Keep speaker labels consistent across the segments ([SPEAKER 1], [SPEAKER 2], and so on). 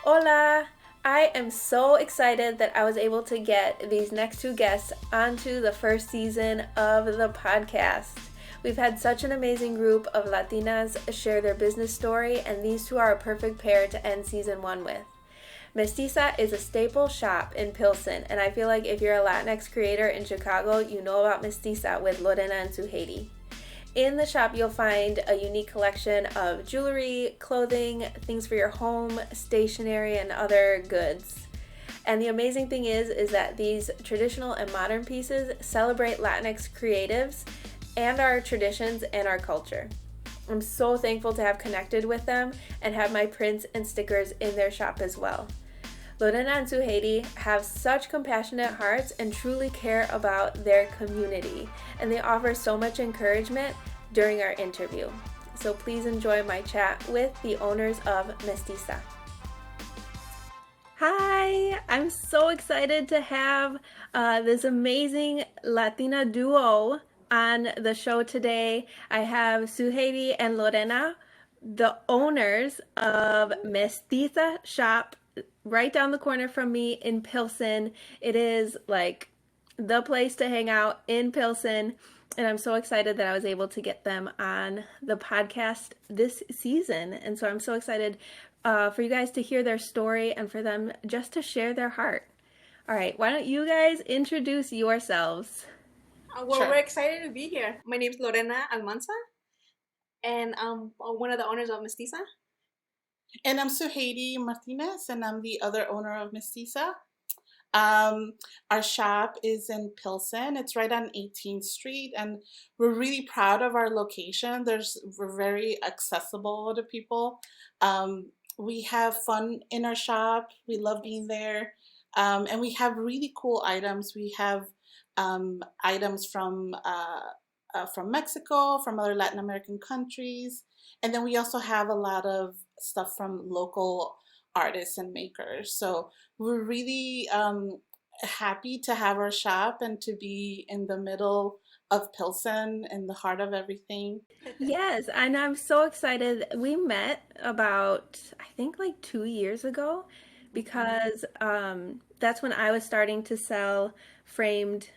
[SPEAKER 1] Hola! I am so excited that I was able to get these next two guests onto the first season of the podcast. We've had such an amazing group of Latinas share their business story, and these two are a perfect pair to end season one with. Mestiza is a staple shop in Pilsen, and I feel like if you're a Latinx creator in Chicago, you know about Mestiza with Lorena and Sugeiri. In the shop, you'll find a unique collection of jewelry, clothing, things for your home, stationery, and other goods. And the amazing thing is that these traditional and modern pieces celebrate Latinx creatives and our traditions and our culture. I'm so thankful to have connected with them and have my prints and stickers in their shop as well. Lorena and Sugeiri have such compassionate hearts and truly care about their community, and they offer so much encouragement during our interview. So please enjoy my chat with the owners of Mestiza. Hi, I'm so excited to have this amazing Latina duo on the show today. I have Sugeiri and Lorena, the owners of Mestiza Shop, right down the corner from me in Pilsen. It is like the place to hang out in Pilsen. And I'm so excited that I was able to get them on the podcast this season. And so I'm so excited for you guys to hear their story and for them just to share their heart. All right, why don't you guys introduce yourselves?
[SPEAKER 2] We're excited to be here. My name is Lorena Almanza, and I'm one of the owners of Mestiza.
[SPEAKER 3] And I'm Sugeiri Martinez, and I'm the other owner of Mestiza. Our shop is in Pilsen. It's right on 18th Street, and we're really proud of our location. We're very accessible to people. We have fun in our shop. We love being there, and we have really cool items. We have items from Mexico, from other Latin American countries, and then we also have a lot of stuff from local artists and makers. So we're really happy to have our shop and to be in the middle of Pilsen, in the heart of everything.
[SPEAKER 1] Yes, and I'm so excited. We met about, I think, like 2 years ago because that's when I was starting to sell framed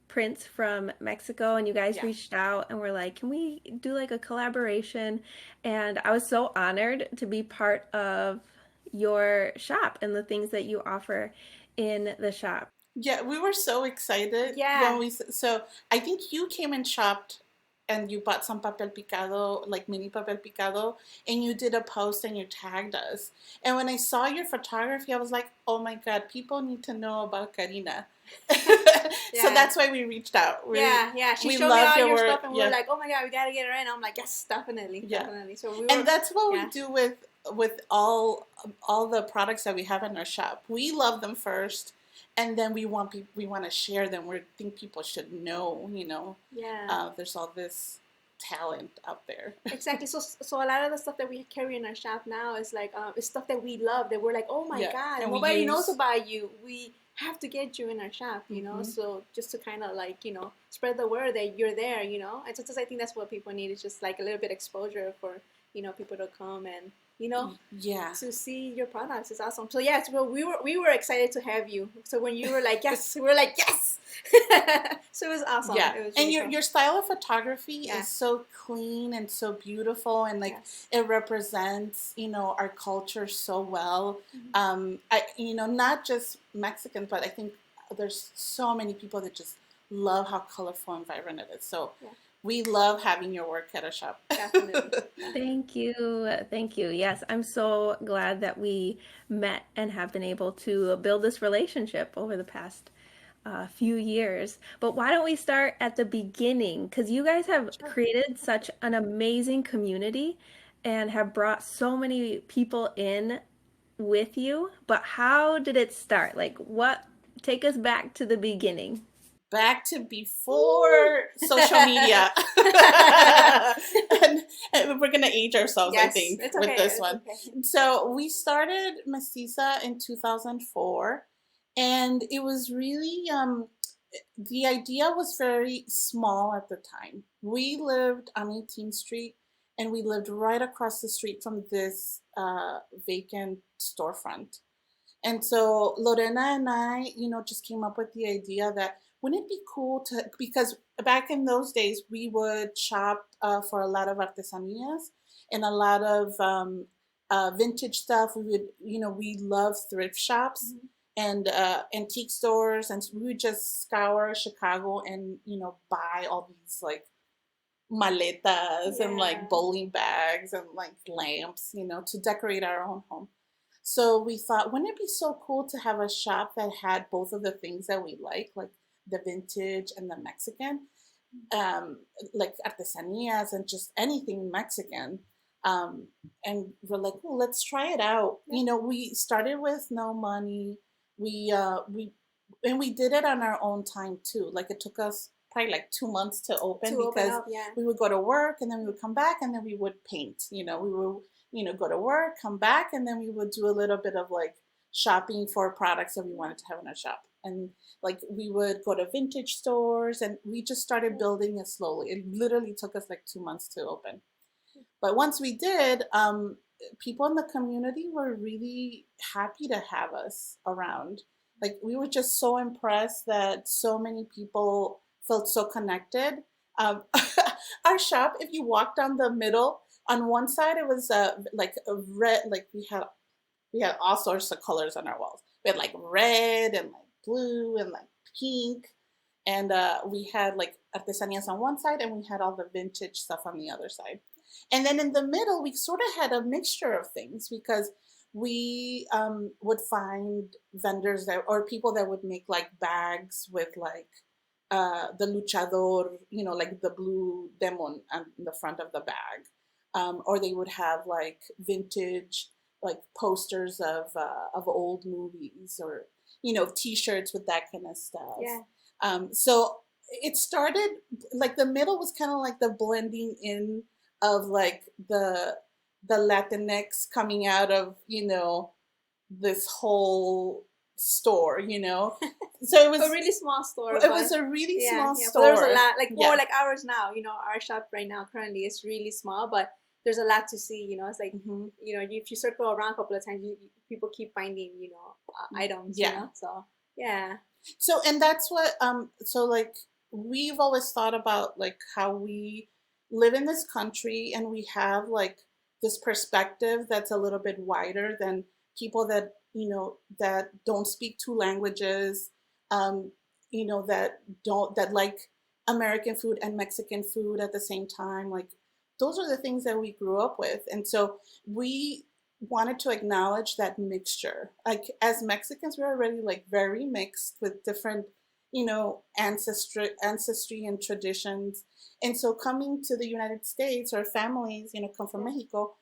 [SPEAKER 1] prints from Mexico, and you guys
[SPEAKER 2] Yeah.
[SPEAKER 1] reached out and were like, can we do like a collaboration? And I was so honored to be part of your shop and the things that you offer in the shop.
[SPEAKER 3] Yeah, we were so excited
[SPEAKER 2] Yeah.
[SPEAKER 3] when so I think you came and shopped and you bought some papel picado, like mini papel picado, and you did a post and you tagged us. And when I saw your photography, I was like, oh my God, people need to know about Karina. So
[SPEAKER 2] Yeah.
[SPEAKER 3] that's why we reached out.
[SPEAKER 2] Yeah. She
[SPEAKER 3] We
[SPEAKER 2] showed me
[SPEAKER 3] loved
[SPEAKER 2] all your
[SPEAKER 3] work.
[SPEAKER 2] stuff, and we were like, "Oh my God, we gotta get her in." I'm like, "Yes, definitely,
[SPEAKER 3] Yeah.
[SPEAKER 2] definitely." So we were,
[SPEAKER 3] And that's what we
[SPEAKER 2] yeah.
[SPEAKER 3] do with all the products that we have in our shop. We love them first, and then we want to share them. We think people should know.
[SPEAKER 2] Yeah.
[SPEAKER 3] There's all this talent out there.
[SPEAKER 2] Exactly. So a lot of the stuff that we carry in our shop now is like it's stuff that we love. That we're like, "Oh my
[SPEAKER 3] Yeah,
[SPEAKER 2] God,
[SPEAKER 3] and we
[SPEAKER 2] nobody knows
[SPEAKER 3] use.
[SPEAKER 2] about you. We have to get you in our shop."
[SPEAKER 3] Mhm.
[SPEAKER 2] So just to kind of like spread the word that you're there. And sometimes I think that's what people need is just like a little bit exposure for people to come and
[SPEAKER 3] Yeah.
[SPEAKER 2] to see your products. It's awesome. So yes, well, we were excited to have you. So when you were like yes, we were like yes. So it was awesome.
[SPEAKER 3] Yeah,
[SPEAKER 2] It was
[SPEAKER 3] and
[SPEAKER 2] really
[SPEAKER 3] your
[SPEAKER 2] cool.
[SPEAKER 3] your style of photography
[SPEAKER 2] Yeah.
[SPEAKER 3] is so clean and so beautiful, and like
[SPEAKER 2] Yes.
[SPEAKER 3] it represents our culture so well.
[SPEAKER 2] Mhm.
[SPEAKER 3] I not just Mexicans, but I think there's so many people that just love how colorful and vibrant it is. So
[SPEAKER 2] Yeah.
[SPEAKER 3] we love having your work at our shop.
[SPEAKER 2] Definitely. Yeah.
[SPEAKER 1] Thank you. Thank you. Yes, I'm so glad that we met and have been able to build this relationship over the past few years. But why don't we start at the beginning? Because you guys have
[SPEAKER 2] Sure.
[SPEAKER 1] created such an amazing community and have brought so many people in with you. But how did it start? Like, what? Take us back to the beginning.
[SPEAKER 3] Back to before social media. and we're gonna age ourselves, I
[SPEAKER 2] Yes,
[SPEAKER 3] think,
[SPEAKER 2] it's
[SPEAKER 3] with
[SPEAKER 2] okay.
[SPEAKER 3] this
[SPEAKER 2] It's
[SPEAKER 3] one.
[SPEAKER 2] okay.
[SPEAKER 3] So we started Mestiza in 2004, and it was really the idea was very small at the time. We lived on 18th Street, and we lived right across the street from this vacant storefront. And so Lorena and I, just came up with the idea that wouldn't it be cool to, because back in those days, we would shop for a lot of artesanias and a lot of vintage stuff. We would, we love thrift shops
[SPEAKER 2] Mhm.
[SPEAKER 3] and antique stores. And we would just scour Chicago and, buy all these like maletas and
[SPEAKER 2] Yeah.
[SPEAKER 3] like bowling bags and like lamps, to decorate our own home. So we thought, wouldn't it be so cool to have a shop that had both of the things that we like the vintage and the Mexican, um, like artesanias and just anything Mexican. Um, and we're like, well, let's try it out.
[SPEAKER 2] Yeah.
[SPEAKER 3] We started with no money. We and we did it on our own time too. Like it took us probably like 2 months to open
[SPEAKER 2] To open
[SPEAKER 3] because
[SPEAKER 2] up, yeah.
[SPEAKER 3] we would go to work and then we would come back and then we would paint. We would go to work, come back, and then we would do a little bit of like shopping for products that we wanted to have in our shop. And like we would go to vintage stores and we just started building it slowly. It literally took us like 2 months to open. But once we did, people in the community were really happy to have us around. Like we were just so impressed that so many people felt so connected. Um, our shop, if you walk down the middle, on one side it was like a red, like we had all sorts of colors on our walls. We had like red and like blue and like pink, and we had like artesanias on one side, and we had all the vintage stuff on the other side. And then in the middle, we sort of had a mixture of things because we would find vendors that or people that would make like bags with like the luchador, like the blue demon on the front of the bag, or they would have like vintage like posters of old movies or T-shirts with that kind of stuff.
[SPEAKER 2] Yeah.
[SPEAKER 3] So it started like the middle was kind of like the blending in of like the Latinx coming out of this whole store. So it was
[SPEAKER 2] A really small store.
[SPEAKER 3] it was a really
[SPEAKER 2] Yeah,
[SPEAKER 3] small
[SPEAKER 2] yeah. But
[SPEAKER 3] store.
[SPEAKER 2] there's a lot, like more
[SPEAKER 3] Yeah.
[SPEAKER 2] like ours now. Our shop right now currently is really small, but there's a lot to see. It's like
[SPEAKER 3] Mhm.
[SPEAKER 2] if you circle around a couple of times, people keep finding items.
[SPEAKER 3] Yeah.
[SPEAKER 2] So yeah.
[SPEAKER 3] So and that's what so like we've always thought about like how we live in this country and we have like this perspective that's a little bit wider than people that that don't speak two languages, um that like American food and Mexican food at the same time. Like those are the things that we grew up with, and so we wanted to acknowledge that mixture. Like as Mexicans, we're already like very mixed with different, ancestry and traditions. And so coming to the United States, our families, come from Mexico,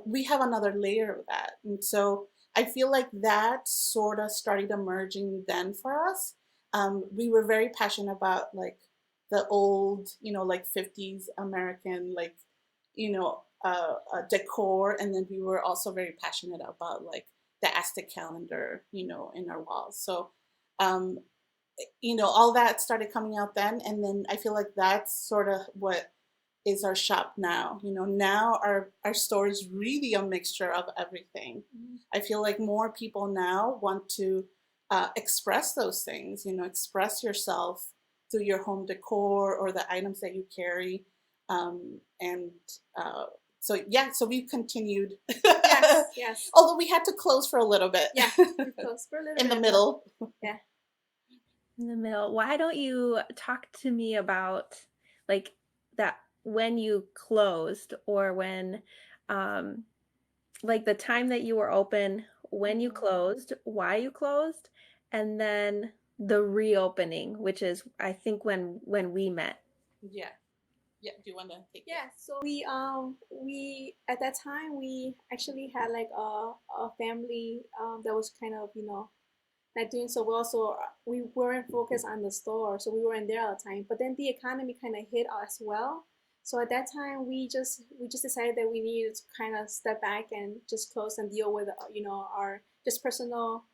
[SPEAKER 3] we have another layer of that. And so I feel like that sort of started emerging then for us. We were very passionate about like the old, like 50s American, like, decor. And then we were also very passionate about like the Aztec calendar, in our walls. So, um, all that started coming out then. And then I feel like that's sort of what is our shop now. Now our store is really a mixture of everything.
[SPEAKER 2] Mhm.
[SPEAKER 3] I feel like more people now want to express those things, express yourself through your home decor or the items that you carry. And so, yeah, so we've continued.
[SPEAKER 2] Yes, yes.
[SPEAKER 3] Although we had to close for a little bit.
[SPEAKER 2] Yeah, we're close for a little
[SPEAKER 3] In the
[SPEAKER 2] bit,
[SPEAKER 3] middle.
[SPEAKER 2] Yeah.
[SPEAKER 1] In the middle. Why don't you talk to me about like that when you closed or when like the time that you were open, when you closed, why you closed, and then the reopening, which is I think when we met.
[SPEAKER 3] Yeah. Yeah. Do you want to take
[SPEAKER 2] Yeah, so we at that time we actually had like a family that was kind of not doing so well, so we weren't focused on the store, so we weren't there all the time. But then the economy kind of hit us well, so at that time we just decided that we needed to kind of step back and just close and deal with our just personal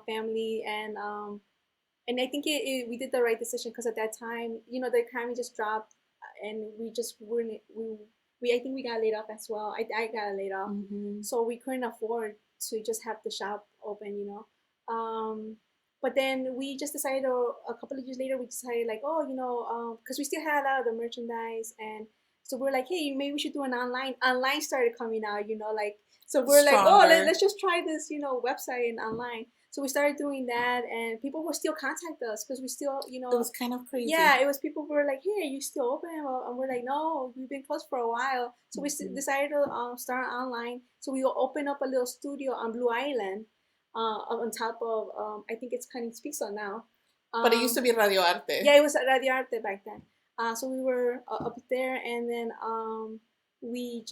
[SPEAKER 2] family, and I think we did the right decision because at that time the economy just dropped, and we just weren't we I think we got laid off as well. I got laid off,
[SPEAKER 3] Mm-hmm.
[SPEAKER 2] so we couldn't afford to just have the shop open, you know. But then we just decided, a couple of years later, we decided like, oh, you know, because we still had a lot of the merchandise, and so we're like, hey, maybe we should do an online. Online started coming out, you know, like, so we're like, oh,
[SPEAKER 3] Stronger.
[SPEAKER 2] let's just try this, you know, website and online. So we started doing that, and people would still contact us because we still, you
[SPEAKER 3] It
[SPEAKER 2] know,
[SPEAKER 3] was kind of crazy.
[SPEAKER 2] yeah, it was people who were like, "Hey, are you still open?" And we're like, "No, we've been closed for a while." So we
[SPEAKER 3] Mm-hmm.
[SPEAKER 2] decided to start online. So we opened up a little studio on Blue Island, on top of I think it's Cunning Pizza now.
[SPEAKER 3] But it used to be Radio Arte.
[SPEAKER 2] Yeah, it was at Radio Arte back then. So we were up there, and then we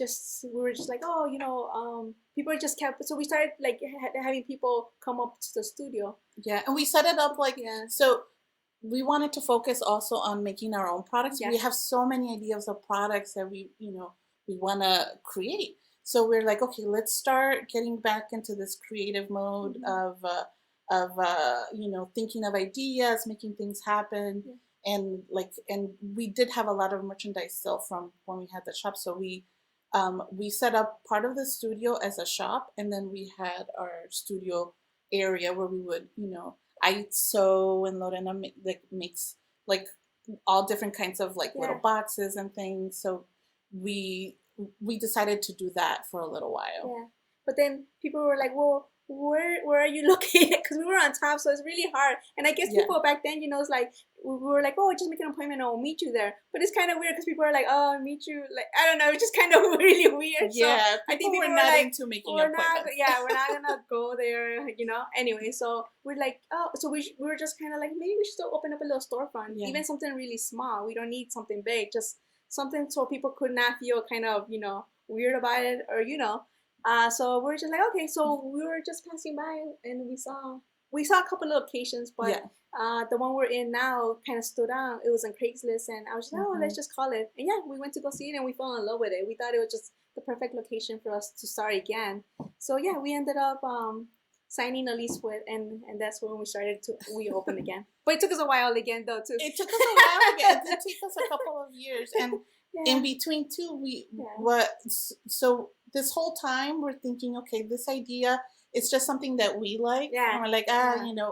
[SPEAKER 2] were just like, oh, you know, people just kept. So we started like having people come up to the studio.
[SPEAKER 3] Yeah, and we set it up like
[SPEAKER 2] Yeah.
[SPEAKER 3] so. We wanted to focus also on making our own products.
[SPEAKER 2] Yeah.
[SPEAKER 3] We have so many ideas of products that we want to create. So we're like, okay, let's start getting back into this creative mode of thinking of ideas, making things happen,
[SPEAKER 2] Yeah.
[SPEAKER 3] and we did have a lot of merchandise still from when we had the shop. So we set up part of the studio as a shop, and then we had our studio area where we would I sew, and Lorena makes like all different kinds of like little
[SPEAKER 2] Yeah.
[SPEAKER 3] boxes and things. So we we decided to do that for a little while.
[SPEAKER 2] Yeah. But then people were like, well, where are you located? Because we were on top, so it's really hard. And I guess
[SPEAKER 3] Yeah.
[SPEAKER 2] people back then, you know, it's like we were like, oh, just make an appointment and we'll meet you there. But it's kind of weird because people are like, oh, I'll meet you. Like, I don't know, it's just kind of really weird.
[SPEAKER 3] Yeah,
[SPEAKER 2] So I think people
[SPEAKER 3] were
[SPEAKER 2] were
[SPEAKER 3] not
[SPEAKER 2] like,
[SPEAKER 3] into making
[SPEAKER 2] we're
[SPEAKER 3] appointments.
[SPEAKER 2] not, yeah, we're not gonna go there, you know. Anyway, so we're like, oh, so we were just kind of like, maybe we should still open up a little storefront,
[SPEAKER 3] Yeah.
[SPEAKER 2] even something really small. We don't need something big, just something so people could not feel kind of, you know, weird about it, or you know. So we're just like, okay. So we were just passing by, and we saw a couple of locations, but
[SPEAKER 3] Yeah.
[SPEAKER 2] the one we're in now kind of stood out. It was on Craigslist, and I was like, oh,
[SPEAKER 3] Mhm.
[SPEAKER 2] let's just call it. And yeah, we went to go see it, and we fell in love with it. We thought it was just the perfect location for us to start again. So yeah, we ended up signing a lease with, and that's when we opened again. But it took us a while again, though, too.
[SPEAKER 3] It took us a while again. It did take us a couple of years, and
[SPEAKER 2] Yeah.
[SPEAKER 3] in between too,
[SPEAKER 2] Yeah.
[SPEAKER 3] so this whole time we're thinking, okay, this idea, it's just something that we like,
[SPEAKER 2] Yeah.
[SPEAKER 3] and we're like,
[SPEAKER 2] Yeah.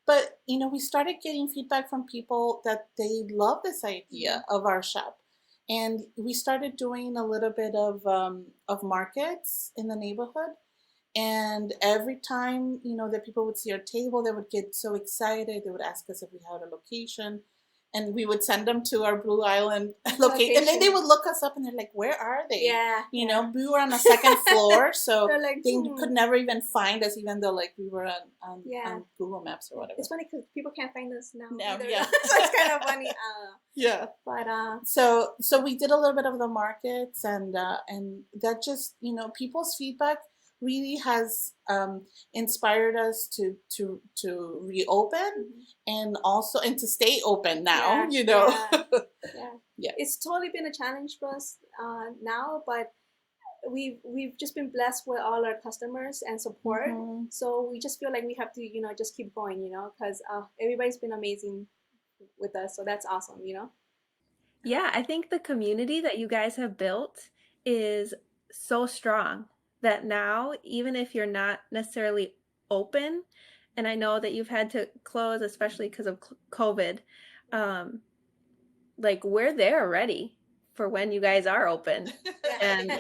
[SPEAKER 3] but we started getting feedback from people that they love this idea of our shop, and we started doing a little bit of markets in the neighborhood. And every time, that people would see our table, they would get so excited. They would ask us if we had a location, and we would send them to our Blue Island location. And then they would look us up, and they're like, "Where are they?"
[SPEAKER 2] Yeah. Yeah.
[SPEAKER 3] We were on the second floor, so
[SPEAKER 2] They're like,
[SPEAKER 3] they could never even find us, even though like we were on
[SPEAKER 2] Yeah.
[SPEAKER 3] on Google Maps or whatever.
[SPEAKER 2] It's funny because people can't find us now.
[SPEAKER 3] Now,
[SPEAKER 2] either.
[SPEAKER 3] yeah.
[SPEAKER 2] So it's kind of funny.
[SPEAKER 3] Yeah.
[SPEAKER 2] But
[SPEAKER 3] So we did a little bit of the markets, and that just people's feedback really has inspired us to reopen, and also and to stay open now.
[SPEAKER 2] Yeah. Yeah.
[SPEAKER 3] Yeah.
[SPEAKER 2] It's totally been a challenge for us now, but we've just been blessed with all our customers and support.
[SPEAKER 3] Mhm.
[SPEAKER 2] So we just feel like we have to just keep going, because everybody's been amazing with us. So that's awesome.
[SPEAKER 1] Yeah, I think the community that you guys have built is so strong that now, even if you're not necessarily open, and I know that you've had to close, especially because of COVID, like we're there ready for when you guys are open. And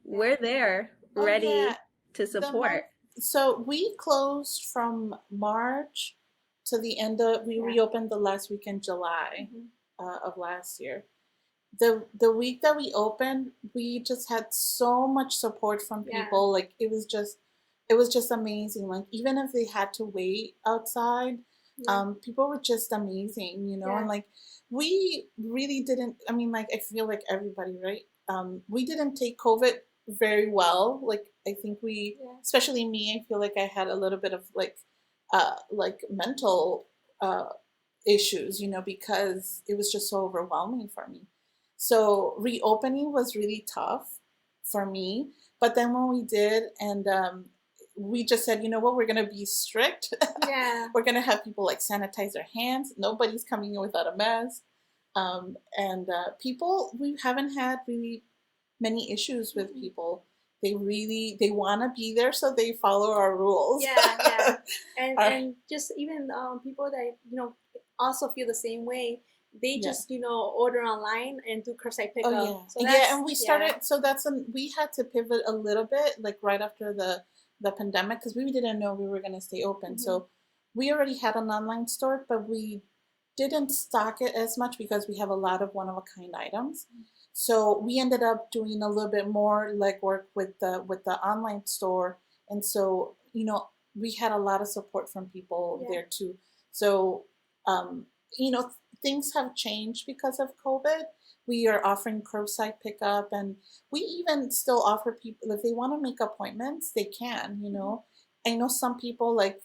[SPEAKER 1] we're there ready to support.
[SPEAKER 3] So we closed from March to the end we reopened the last week in July of last year. The week that we opened, we just had so much support from people. Like it was just amazing. Like even if they had to wait outside, people were just amazing, and like we really didn't, I mean, like I feel like everybody, right? We didn't take COVID very well. Like I think especially me, I feel like I had a little bit of like mental issues, because it was just so overwhelming for me. So reopening was really tough for me. But then when we did, and we just said, you know what, we're going to be strict.
[SPEAKER 2] Yeah.
[SPEAKER 3] We're going to have people like sanitize their hands. Nobody's coming in without a mask. And people, we haven't had really many issues with
[SPEAKER 2] Mhm.
[SPEAKER 3] people. They want to be there, so they follow our rules.
[SPEAKER 2] Yeah, yeah,
[SPEAKER 3] Our,
[SPEAKER 2] and just even people that also feel the same way. They
[SPEAKER 3] yeah.
[SPEAKER 2] just order online and do curbside
[SPEAKER 3] Oh
[SPEAKER 2] pickup.
[SPEAKER 3] yeah,
[SPEAKER 2] So
[SPEAKER 3] yeah,
[SPEAKER 2] that's
[SPEAKER 3] and we
[SPEAKER 2] yeah.
[SPEAKER 3] started. So we had to pivot a little bit, like right after the pandemic, because we didn't know we were going to stay open.
[SPEAKER 2] Hmm.
[SPEAKER 3] So we already had an online store, but we didn't stock it as much because we have a lot of one of a kind items. So we ended up doing a little bit more legwork with the online store, and so we had a lot of support from people
[SPEAKER 2] Yeah,
[SPEAKER 3] there too. So um, you know things have changed because of COVID. We are offering curbside pickup, and we even still offer people if they want to make appointments, they can. I know some people like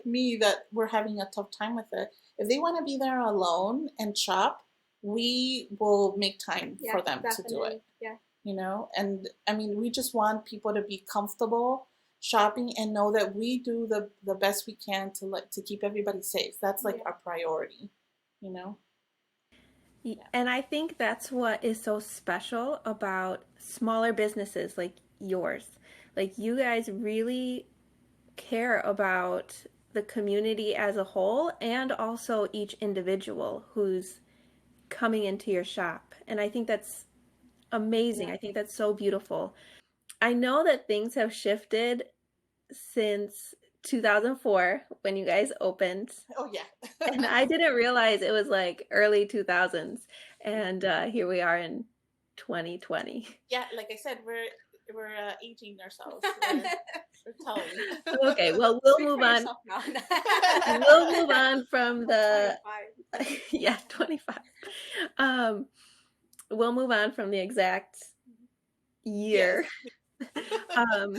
[SPEAKER 3] me that were having a tough time with it. If they want to be there alone and shop, we will make time
[SPEAKER 2] yeah,
[SPEAKER 3] for them to do it.
[SPEAKER 2] definitely. Yeah,
[SPEAKER 3] And I mean, we just want people to be comfortable shopping and know that we do the best we can to keep everybody safe. That's like
[SPEAKER 2] yeah,
[SPEAKER 3] our priority, you know. Yeah.
[SPEAKER 1] And I think that's what is so special about smaller businesses like yours. Like, you guys really care about the community as a whole and also each individual who's coming into your shop. And I think that's amazing.
[SPEAKER 2] yeah.
[SPEAKER 1] I think that's so beautiful. I know that things have shifted since 2004 when you guys opened,
[SPEAKER 3] Oh yeah.
[SPEAKER 1] and I didn't realize it was like early 2000s.
[SPEAKER 3] Yeah.
[SPEAKER 1] And here we are in 2020.
[SPEAKER 3] Yeah, like I said, we're aging ourselves. We're telling.
[SPEAKER 1] Okay, well, we'll
[SPEAKER 2] Speak
[SPEAKER 1] move
[SPEAKER 2] for
[SPEAKER 1] on.
[SPEAKER 2] yourself now.
[SPEAKER 1] We'll move on from
[SPEAKER 2] I'm
[SPEAKER 1] the
[SPEAKER 2] 25.
[SPEAKER 1] yeah, 25. Um, we'll move on from the exact
[SPEAKER 3] Yes.
[SPEAKER 1] year. Um,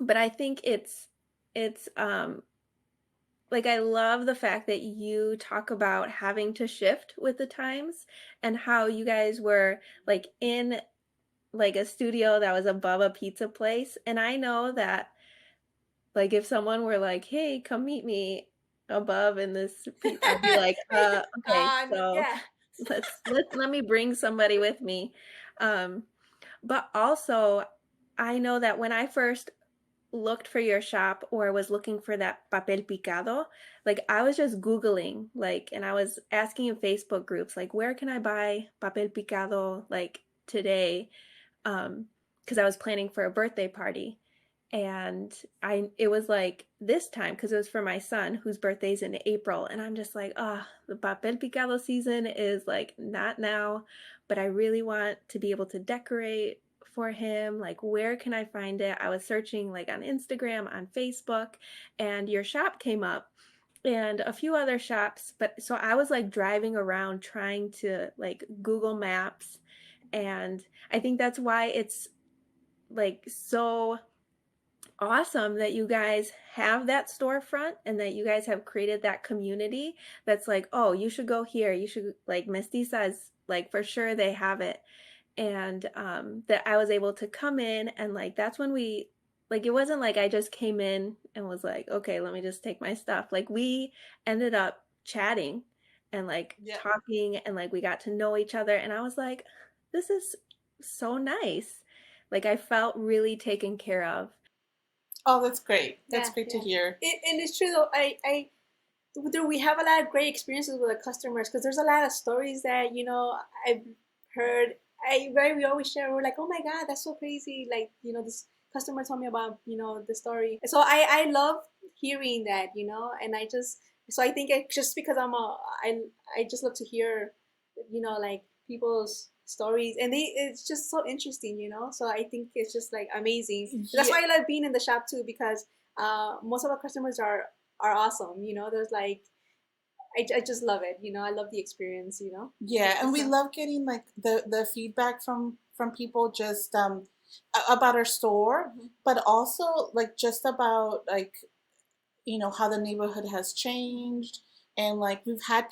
[SPEAKER 1] but I think it's like, I love the fact that you talk about having to shift with the times and how you guys were like in like a studio that was above a pizza place. And I know that like if someone were like, "Hey, come meet me above in this pizza," I'd be like, okay, so
[SPEAKER 2] Yeah.
[SPEAKER 1] let me bring somebody with me." Um, but also I know that when I first looked for your shop or was looking for that papel picado, like I was just Googling, like, and I was asking in Facebook groups, like, where can I buy papel picado like today? Because I was planning for a birthday party. And it was like this time because it was for my son whose birthday's in April. And I'm just like, the papel picado season is like not now, but I really want to be able to decorate for him. Like, where can I find it? I was searching like on Instagram, on Facebook, and your shop came up and a few other shops. But so I was like driving around trying to like Google Maps. And I think that's why it's like so awesome that you guys have that storefront and that you guys have created that community that's like, oh, you should go here. You should like Mestiza is like for sure they have it. And that I was able to come in and like that's when we like it wasn't like I just came in and was like, okay, let me just take my stuff. Like we ended up chatting and like
[SPEAKER 3] Yeah.
[SPEAKER 1] talking and like we got to know each other and I was like, this is so nice. Like I felt really taken care of.
[SPEAKER 3] Oh, that's great. That's
[SPEAKER 2] Yeah,
[SPEAKER 3] great to
[SPEAKER 2] yeah.
[SPEAKER 3] hear.
[SPEAKER 2] And it's true though. We have a lot of great experiences with the customers because there's a lot of stories that I've heard. We always share. We're like, oh my god, that's so crazy. Like this customer told me about the story. So I love hearing that. And I think just because I just love to hear like people's stories and it's just so interesting. So I think it's just like amazing. That's
[SPEAKER 3] Yeah.
[SPEAKER 2] why I love being in the shop too because most of our customers are awesome. There's like I just love it. I love the experience.
[SPEAKER 3] Yeah, and we
[SPEAKER 2] So
[SPEAKER 3] love getting like the feedback from people just about our store,
[SPEAKER 2] mhm.
[SPEAKER 3] but also like just about like how the neighborhood has changed. And like we've had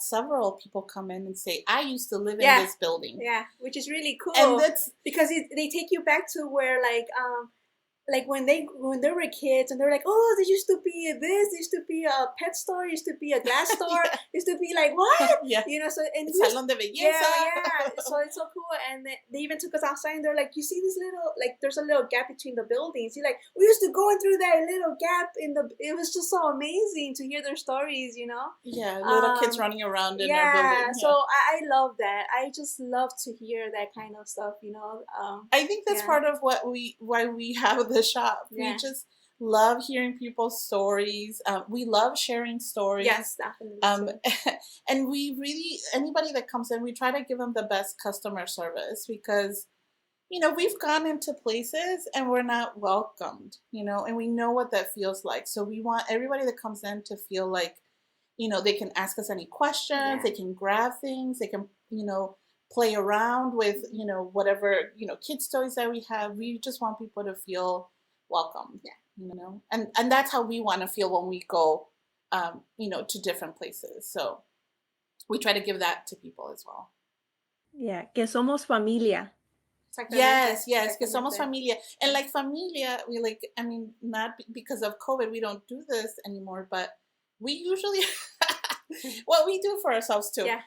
[SPEAKER 3] several people come in and say, I used to live in
[SPEAKER 2] Yeah,
[SPEAKER 3] this building.
[SPEAKER 2] yeah, which is really
[SPEAKER 3] And
[SPEAKER 2] cool
[SPEAKER 3] that's
[SPEAKER 2] because they take you back to where like like when they were kids and they're like, oh, there used to be this, there used to be a pet store, used to be a glass store,
[SPEAKER 3] Yeah.
[SPEAKER 2] used to be like what,
[SPEAKER 3] Yeah.
[SPEAKER 2] So and
[SPEAKER 3] Salon de
[SPEAKER 2] yeah,
[SPEAKER 3] belleza.
[SPEAKER 2] so it's so cool. And they even took us outside and they're like, you see this little, like there's a little gap between the buildings. You like, we used to go in through that little gap in the. It was just so amazing to hear their stories.
[SPEAKER 3] Yeah, little kids running around in our
[SPEAKER 2] Yeah,
[SPEAKER 3] building.
[SPEAKER 2] so
[SPEAKER 3] Yeah.
[SPEAKER 2] I love that. I just love to hear that kind of stuff.
[SPEAKER 3] I think that's
[SPEAKER 2] Yeah,
[SPEAKER 3] part of why we have the shop. We
[SPEAKER 2] yeah,
[SPEAKER 3] just love hearing people's stories. We love sharing stories.
[SPEAKER 2] yes, definitely.
[SPEAKER 3] Um,
[SPEAKER 2] Too.
[SPEAKER 3] and we really, anybody that comes in, we try to give them the best customer service because, we've gone into places and we're not welcomed, and we know what that feels like. So we want everybody that comes in to feel like, they can ask us any questions,
[SPEAKER 2] Yeah,
[SPEAKER 3] they can grab things, they can, play around with, whatever, kids toys that we have. We just want people to feel welcomed, and that's how we want to feel when we go, to different places. So we try to give that to people as well.
[SPEAKER 1] Yeah, que somos familia.
[SPEAKER 3] Yes, yes, que somos
[SPEAKER 2] exactamente.
[SPEAKER 3] familia. And like familia, we like, I mean, not because of COVID, we don't do this anymore, but we usually, what we do for ourselves too.
[SPEAKER 2] Yeah.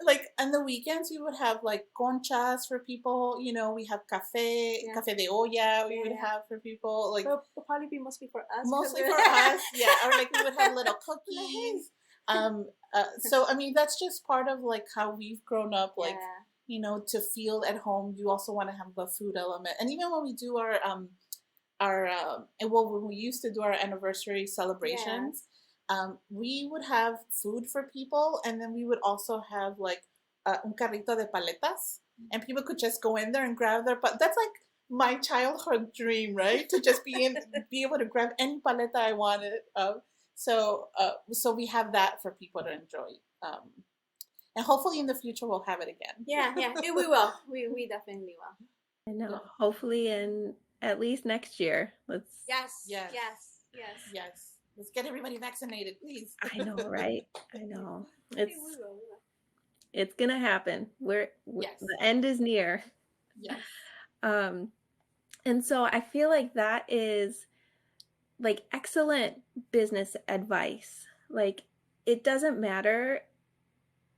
[SPEAKER 3] Like on the weekends, we would have like conchas for people, we have cafe de olla we would have for people, like
[SPEAKER 2] It'll probably be mostly for us.
[SPEAKER 3] mostly for us, yeah, or like we would have little cookies. So I mean, that's just part of like how we've grown up, like, to feel at home. You also want to have the food element, and even when we do when we used to do our anniversary celebrations, we would have food for people, and then we would also have like un carrito de paletas, and people could just go in there and grab but that's like my childhood dream, right? To just be able to grab any paleta I wanted. So we have that for people to enjoy. And hopefully in the future we'll have it again.
[SPEAKER 2] Yeah, we will. We definitely will.
[SPEAKER 1] I know. Hopefully in at least next year.
[SPEAKER 2] Yes.
[SPEAKER 3] Let's get everybody vaccinated, please.
[SPEAKER 1] I know, right? I know.
[SPEAKER 2] We will.
[SPEAKER 1] It's gonna happen.
[SPEAKER 3] Yes.
[SPEAKER 1] The end is near.
[SPEAKER 3] Yes.
[SPEAKER 1] And so I feel like that is like excellent business advice. Like it doesn't matter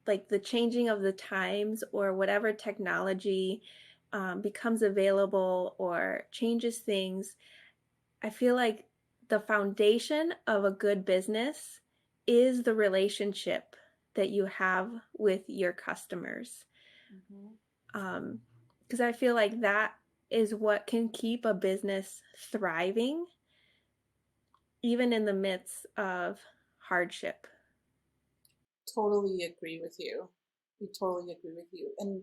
[SPEAKER 1] like the changing of the times or whatever technology becomes available or changes things. I feel like the foundation of a good business is the relationship that you have with your customers. Because I feel like that is what can keep a business thriving, even in the midst of hardship.
[SPEAKER 3] Totally agree with you. We totally agree with you. And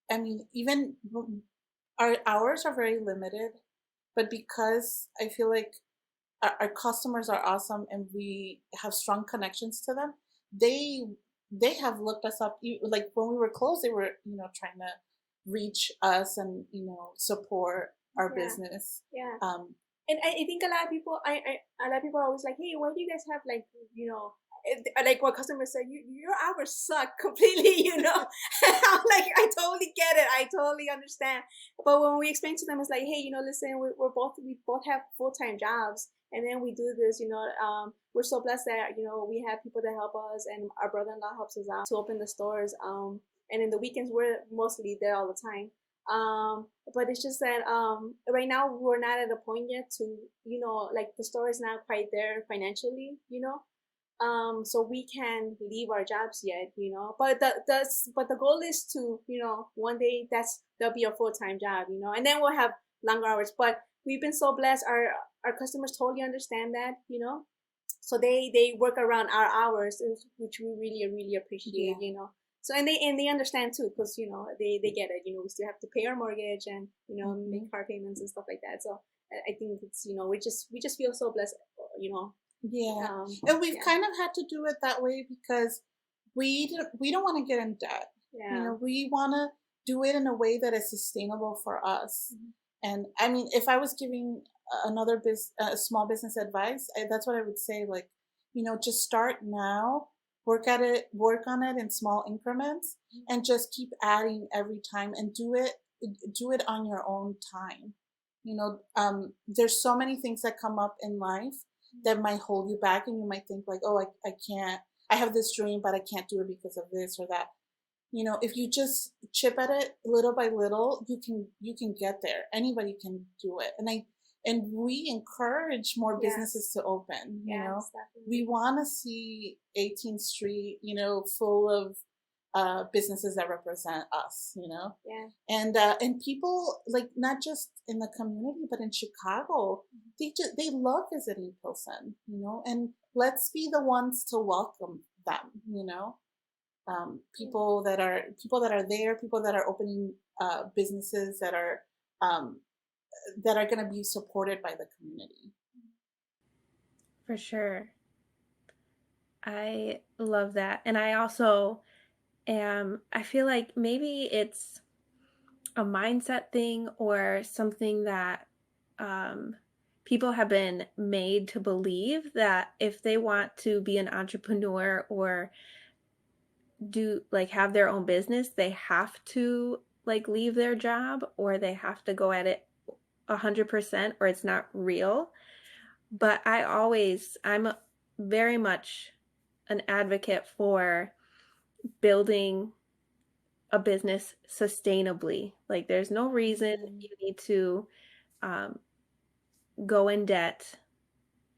[SPEAKER 3] I mean, even our hours are very limited, but because I feel like our customers are awesome and we have strong connections to them, they have looked us up. Like when we were closed, they were trying to reach us and support our business.
[SPEAKER 2] Yeah. And I think a lot of people are always like, hey, why do you guys have like like what customers say, your hours suck completely, I'm like, I totally get it, I totally understand. But when we explain to them, it's like, hey, listen, we both have full-time jobs, and then we do this, we're so blessed that we have people that help us, and our brother-in-law helps us out to open the stores, and in the weekends we're mostly there all the time. But it's just that right now we're not at a point yet to like the store is not quite there financially, so we can leave our jobs yet, but the goal is to one day that'll be a full-time job, and then we'll have longer hours. But we've been so blessed, our customers totally understand that, so they work around our hours, which we really appreciate. So and they understand too, because they get it, we still have to pay our mortgage and make car payments and stuff like that. So I think it's we just feel so blessed,
[SPEAKER 3] Yeah, and we've kind of had to do it that way because we don't want to get in debt. We want to do it in a way that is sustainable for us. And I mean, if I was giving another small business advice, that's what I would say. Like, just start now, work on it in small increments, and just keep adding every time, and do it on your own time. There's so many things that come up in life that might hold you back, and you might think like, oh, I can't, I have this dream, but I can't do it because of this or that. If you just chip at it little by little, you can get there. Anybody can do it. And we encourage more businesses
[SPEAKER 2] Yes.
[SPEAKER 3] to open.
[SPEAKER 2] Yes,
[SPEAKER 3] We
[SPEAKER 2] definitely.
[SPEAKER 3] want to see 18th Street, full of businesses that represent us.
[SPEAKER 2] Yeah.
[SPEAKER 3] And people, like, not just in the community but in Chicago, they love visiting Pilsen. And let's be the ones to welcome them. People that are there, people that are opening businesses um, that are going to be supported by the community.
[SPEAKER 1] For sure. I love that. And I also I feel like maybe it's a mindset thing or something that um, people have been made to believe that if they want to be an entrepreneur or do like have their own business, they have to like leave their job or they have to go at it 100% or it's not real. But I'm very much an advocate for building a business sustainably. Like, there's no reason
[SPEAKER 3] Mhm.
[SPEAKER 1] you need to um, go in debt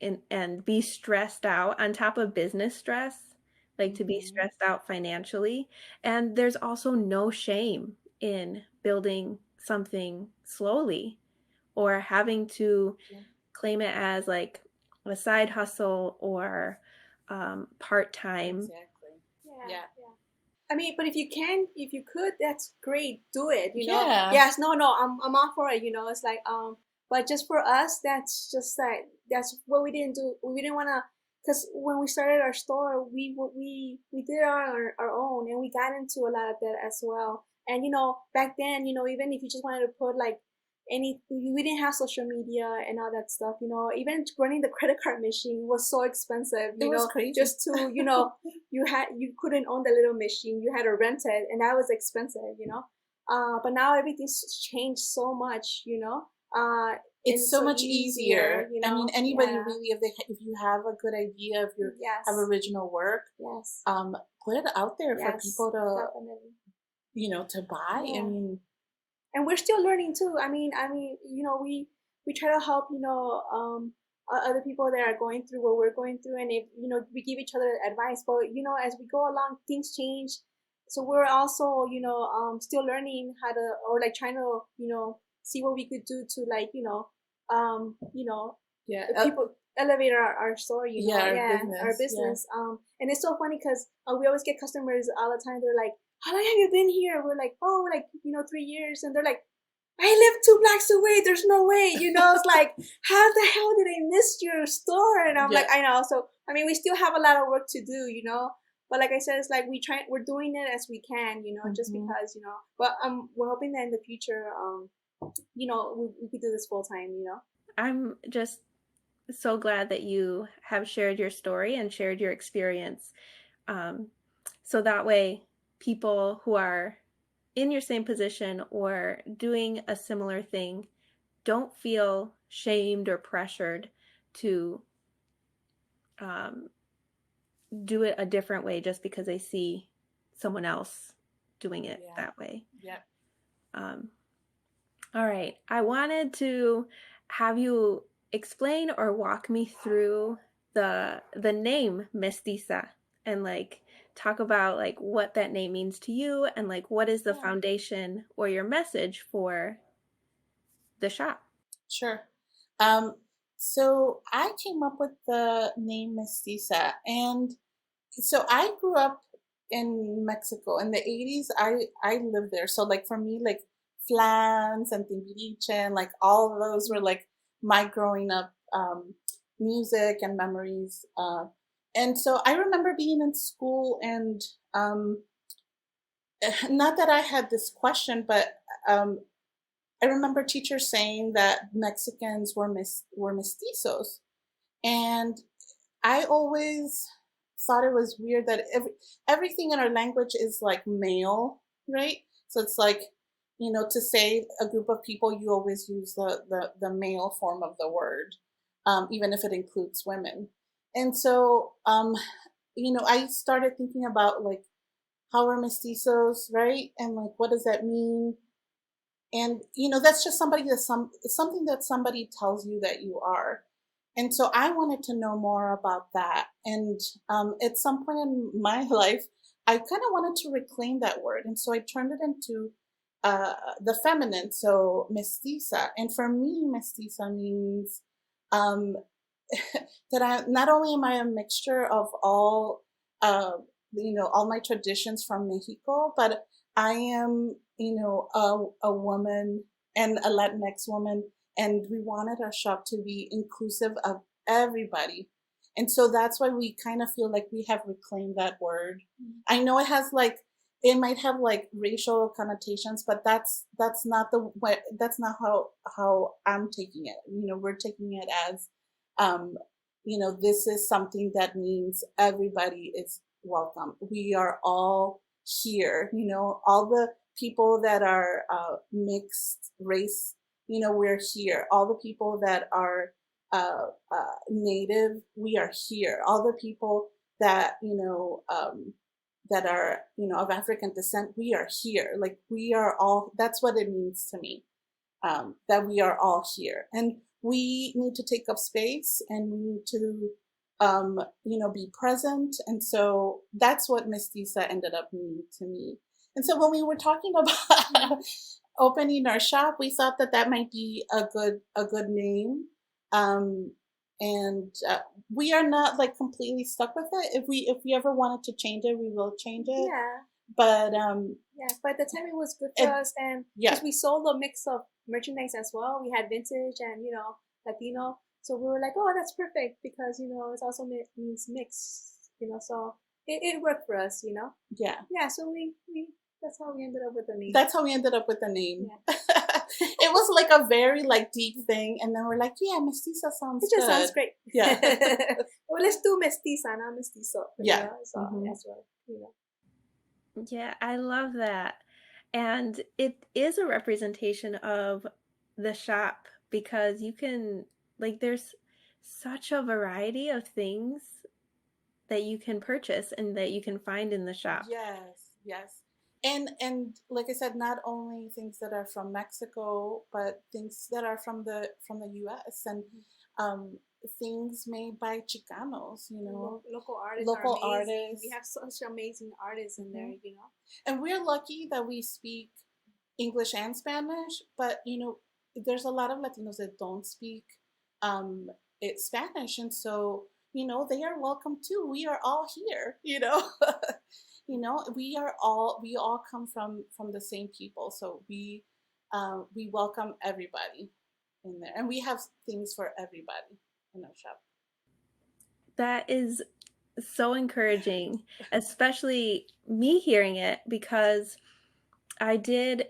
[SPEAKER 1] and be stressed out on top of business stress, like to be
[SPEAKER 3] Mhm.
[SPEAKER 1] stressed out financially. And there's also no shame in building something slowly or having to
[SPEAKER 3] Yeah.
[SPEAKER 1] claim it as like a side hustle or part time.
[SPEAKER 3] Exactly.
[SPEAKER 2] Yeah.
[SPEAKER 3] Yeah.
[SPEAKER 2] Yeah. I mean, but if you could, that's great. Do it.
[SPEAKER 3] Yeah.
[SPEAKER 2] Yes. No. No. I'm all for it. It's like but just for us, that's just like that's what we didn't do. We didn't want to, because when we started our store, we did it on our own, and we got into a lot of that as well. And back then, even if you just wanted to put like we didn't have social media and all that stuff. Even running the credit card machine was so expensive.
[SPEAKER 3] It was crazy.
[SPEAKER 2] Just to you couldn't own the little machine, you had to rent it, and that was expensive. But now everything's changed so much. And
[SPEAKER 3] It's
[SPEAKER 2] it's
[SPEAKER 3] so
[SPEAKER 2] so
[SPEAKER 3] much
[SPEAKER 2] easier.
[SPEAKER 3] easier. I mean, anybody
[SPEAKER 2] Yeah.
[SPEAKER 3] really, if you have a good idea, if you have
[SPEAKER 2] Yes.
[SPEAKER 3] original work,
[SPEAKER 2] Yes.
[SPEAKER 3] put it out there for
[SPEAKER 2] Yes.
[SPEAKER 3] people to
[SPEAKER 2] Definitely.
[SPEAKER 3] to buy. I
[SPEAKER 2] Yeah.
[SPEAKER 3] mean,
[SPEAKER 2] And we're still learning too. I mean, we try to help, other people that are going through what we're going through, and if we give each other advice. But as we go along, things change. So we're also, still learning how to, or like trying to, see what we could do to, like,
[SPEAKER 3] yeah,
[SPEAKER 2] people elevate our store.
[SPEAKER 3] yeah, our
[SPEAKER 2] Yeah, our
[SPEAKER 3] business, yeah.
[SPEAKER 2] business. And it's so funny because we always get customers all the time. They're like, how long have you been here? We're like, oh, like 3 years. And they're like, I live 2 blocks away. There's no way. It's like, how the hell did I miss your store? And I'm
[SPEAKER 3] Yeah.
[SPEAKER 2] like, I know. So I mean, we still have a lot of work to do. But like I said, it's like we're doing it as we can, just
[SPEAKER 3] Mhm.
[SPEAKER 2] because. But we're hoping that in the future, we could do this full time.
[SPEAKER 1] I'm just so glad that you have shared your story and shared your experience. Um, so that way, people who are in your same position or doing a similar thing don't feel shamed or pressured to um, do it a different way just because they see someone else doing it
[SPEAKER 3] Yeah.
[SPEAKER 1] that way.
[SPEAKER 3] Yeah.
[SPEAKER 1] Um, all right. I wanted to have you explain or walk me through the name Mestiza and like talk about like what that name means to you and like what is the
[SPEAKER 3] Yeah.
[SPEAKER 1] foundation or your message for the shop.
[SPEAKER 3] Sure. Um, so I came up with the name Mestiza, and so I grew up in Mexico in the 80s. I lived there. So like for me, like flans and timbiriche and like all of those were like my growing up music and memories. And so I remember being in school and um, not that I had this question, but um, I remember teachers saying that Mexicans were mestizos, and I always thought it was weird that everything in our language is like male, right? So it's like to say a group of people, you always use the male form of the word, even if it includes women. And so, I started thinking about like how are mestizos, right? And like, what does that mean? And that's just something that somebody tells you that you are. And so I wanted to know more about that. And at some point in my life, I kind of wanted to reclaim that word, and so I turned it into the feminine, so mestiza. And for me, mestiza means um, that I not only am I a mixture of uh, all my traditions from Mexico, but I am, a woman and a Latinx woman, and we wanted our shop to be inclusive of everybody. And so that's why we kind of feel like we have reclaimed that word. I know it might have like racial connotations, but that's not the way, that's not how I'm taking it. We're taking it as um, this is something that means everybody is welcome. We are all here, all the people that are mixed race, we're here. All the people that are native, we are here. All the people that, that are, of African descent, we are here. Like we are all, that's what it means to me, that we are all here. And we need to take up space, and we need to, be present. And so that's what Mestiza ended up meaning to me. And so when we were talking about opening our shop, we thought that that might be a good name. Um, and we are not like completely stuck with it. If we ever wanted to change it, we will change it.
[SPEAKER 2] Yeah.
[SPEAKER 3] But
[SPEAKER 2] Yeah, but at the time it was good for us, and
[SPEAKER 3] yeah,
[SPEAKER 2] because we sold a mix of merchandise as well. We had vintage and Latino, so we were like, oh, that's perfect because it also means mix, so it worked for us,
[SPEAKER 3] yeah.
[SPEAKER 2] Yeah, so we that's how we ended up with the name.
[SPEAKER 3] That's how we ended up with the name.
[SPEAKER 2] Yeah.
[SPEAKER 3] It was like a very like deep thing, and then we're like, yeah, mestiza sounds
[SPEAKER 2] It just
[SPEAKER 3] good.
[SPEAKER 2] sounds great.
[SPEAKER 3] Yeah.
[SPEAKER 2] Well, let's do mestiza, not mestizo.
[SPEAKER 3] Yeah.
[SPEAKER 2] So
[SPEAKER 3] Mhm.
[SPEAKER 2] that's what.
[SPEAKER 1] Yeah, I love that. And it is a representation of the shop because you can, like, there's such a variety of things that you can purchase and that you can find in the shop.
[SPEAKER 3] Yes, yes. And like I said, not only things that are from Mexico, but things that are from the US, and um things made by Chicanos,
[SPEAKER 2] Local artists are
[SPEAKER 3] local
[SPEAKER 2] amazing. We
[SPEAKER 3] artists.
[SPEAKER 2] have such amazing artists in there,
[SPEAKER 3] And we're lucky that we speak English and Spanish, but there's a lot of Latinos that don't speak um, Spanish, and so they are welcome too. We are all here, we all come from the same people, so we welcome everybody in there, and we have things for everybody in our shop.
[SPEAKER 1] That is so encouraging, especially me hearing it because I did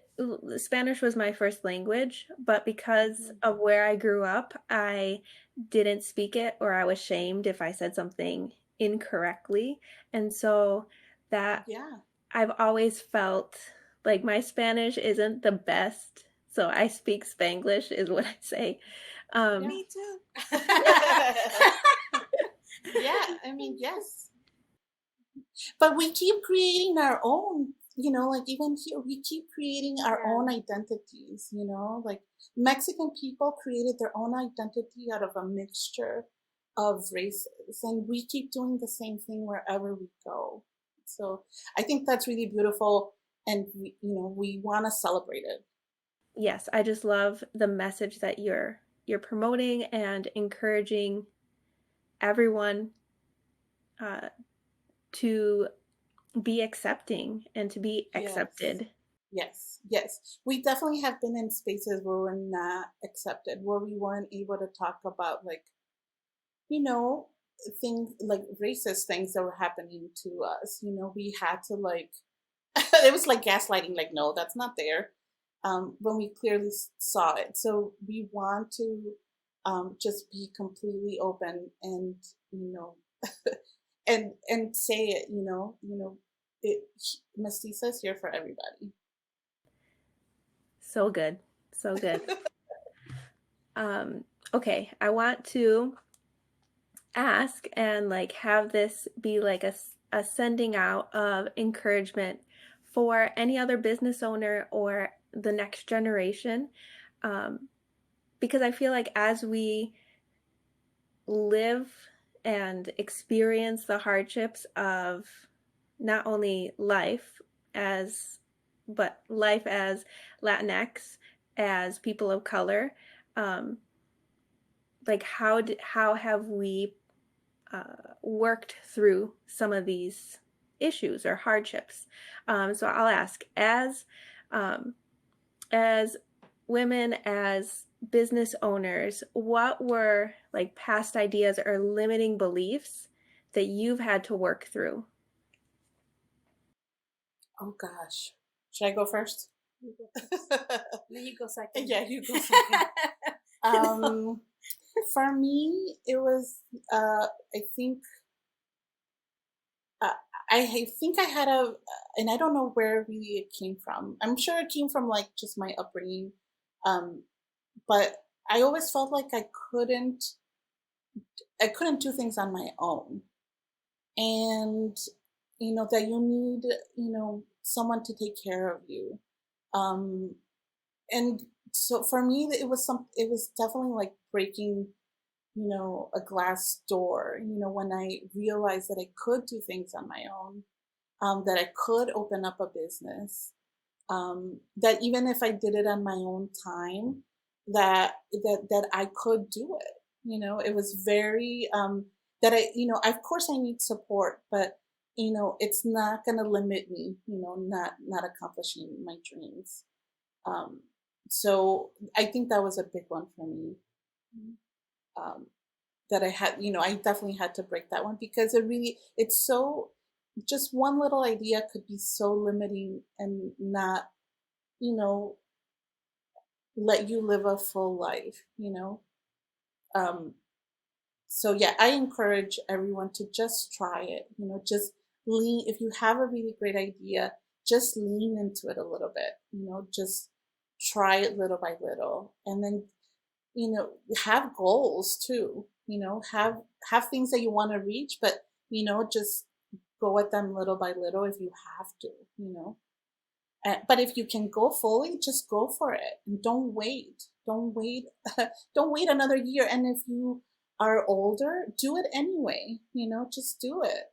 [SPEAKER 1] Spanish was my first language, but because of where I grew up, I didn't speak it or I was shamed if I said something incorrectly. And so that
[SPEAKER 3] Yeah.
[SPEAKER 1] I've always felt like my Spanish isn't the best. So I speak Spanglish is what I say.
[SPEAKER 3] Yeah.
[SPEAKER 2] Me too.
[SPEAKER 3] Yeah, I mean, yes. But we keep creating our own, like even here, we keep creating our own identities, like Mexican people created their own identity out of a mixture of races, and we keep doing the same thing wherever we go. So I think that's really beautiful, and we want to celebrate it.
[SPEAKER 1] Yes, I just love the message that you're promoting and encouraging everyone uh, to be accepting and to be
[SPEAKER 3] Yes.
[SPEAKER 1] accepted.
[SPEAKER 3] Yes, yes. We definitely have been in spaces where we're not accepted, where we weren't able to talk about like, you know, things like racist things that were happening to us. We had to like, it was like gaslighting, like, no, that's not there. When we clearly saw it. So we want to just be completely open and, and say it, it, Mestiza is here for everybody.
[SPEAKER 1] So good. So good. Okay, I want to ask and like have this be like a sending out of encouragement for any other business owner or the next generation. Um, because I feel like as we live and experience the hardships of not only life as but life as Latinx, as people of color, um, like how have we worked through some of these issues or hardships? So I'll ask, um, as women, as business owners, what were like past ideas or limiting beliefs that you've had to work through?
[SPEAKER 3] Oh gosh. Should I go first?
[SPEAKER 2] You go first. No, you go second.
[SPEAKER 3] Yeah, you go second.
[SPEAKER 2] No.
[SPEAKER 3] For me, it was I think uh, I think I had and I don't know where really it came from. I'm sure it came from like just my upbringing, um, but I always felt like I couldn't do things on my own, and that you need someone to take care of you, um, and so for me it was definitely like breaking a glass door, when I realized that I could do things on my own, that I could open up a business, that even if I did it on my own time, that I could do it. It was very that of course I need support, but it's not going to limit me, not accomplishing my dreams. Um, so I think that was a big one for me. Um, that I had, I definitely had to break that one because it's so, just one little idea could be so limiting and not, you know, let you live a full life. Um, so yeah, I encourage everyone to just try it, just lean, if you have a really great idea, just lean into it a little bit, just try it little by little. And then have goals too, have things that you want to reach, but just go at them little by little if you have to. But if you can go fully, just go for it and don't wait don't wait another year. And if you are older, do it anyway, just do it.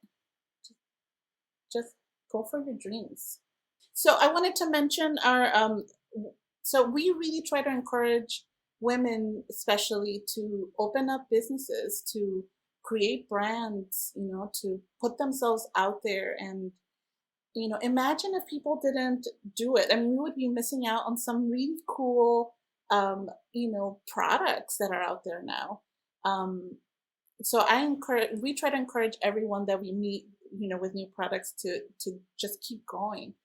[SPEAKER 3] Just go for your dreams. So I wanted to mention our so we really try to encourage women especially to open up businesses, to create brands, to put themselves out there. And imagine if people didn't do it. I mean, we would be missing out on some really cool products that are out there now. Um, so we try to encourage everyone that we meet, with new products to just keep going.